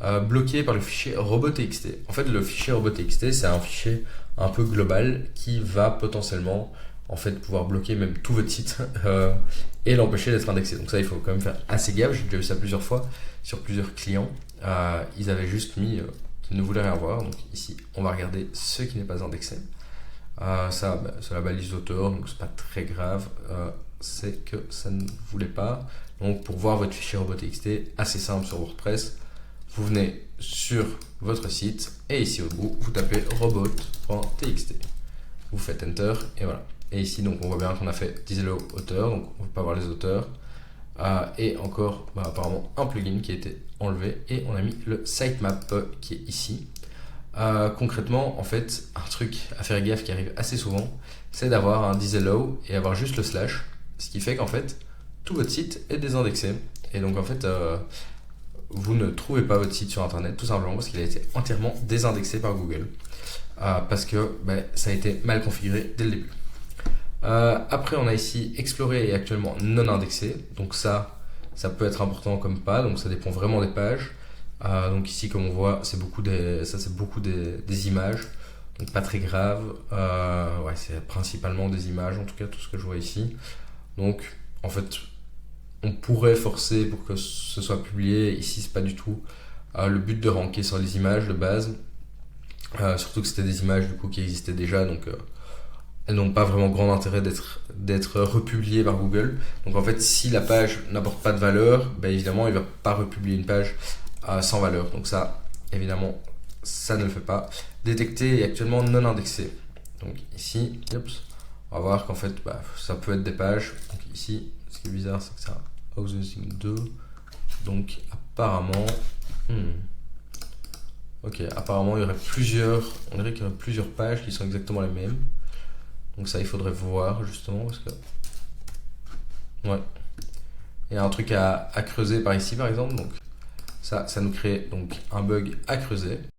bloqué par le fichier robot.txt. En fait, le fichier robot.txt, c'est un fichier un peu global qui va potentiellement en fait pouvoir bloquer même tout votre site et l'empêcher d'être indexé. Donc ça, il faut quand même faire assez gaffe. J'ai déjà vu ça plusieurs fois sur plusieurs clients. Ils avaient juste mis qu'ils ne voulaient rien voir. Donc ici, on va regarder ce qui n'est pas indexé. Ça, c'est la balise d'auteur, donc c'est pas très grave. C'est que ça ne voulait pas. Donc pour voir votre fichier robot.txt, assez simple sur WordPress, vous venez sur votre site et ici au bout, vous tapez robot.txt. Vous faites Enter et voilà. Et ici, donc on voit bien qu'on a fait Disello auteur, donc on ne peut pas voir les auteurs. Et encore, apparemment, un plugin qui a été enlevé et on a mis le sitemap qui est ici. Concrètement, en fait, un truc à faire gaffe qui arrive assez souvent, c'est d'avoir un disallow et avoir juste le slash, ce qui fait qu'en fait, tout votre site est désindexé. Et donc en fait, vous ne trouvez pas votre site sur internet tout simplement parce qu'il a été entièrement désindexé par Google. Parce que ça a été mal configuré dès le début. Après, on a ici exploré et actuellement non indexé. Donc ça peut être important comme pas. Donc ça dépend vraiment des pages. Donc ici, comme on voit, c'est beaucoup des images. Donc pas très grave. C'est principalement des images, en tout cas tout ce que je vois ici. Donc en fait, on pourrait forcer pour que ce soit publié. Ici, c'est pas du tout le but de ranker sur les images de base. Surtout que c'était des images du coup qui existaient déjà, donc elles n'ont pas vraiment grand intérêt d'être republiées par Google. Donc en fait, si la page n'apporte pas de valeur, évidemment, il ne va pas republier une page sans valeur. Donc ça, évidemment, ça ne le fait pas. Détecté et actuellement non indexé. Donc ici, on va voir qu'en fait, ça peut être des pages. Donc ici, ce qui est bizarre, c'est que ça a Housing 2. Donc apparemment... Ok, apparemment on dirait qu'il y aurait plusieurs pages qui sont exactement les mêmes. Donc ça il faudrait voir justement parce que... Ouais. Il y a un truc à creuser par ici par exemple. Donc ça nous crée donc un bug à creuser.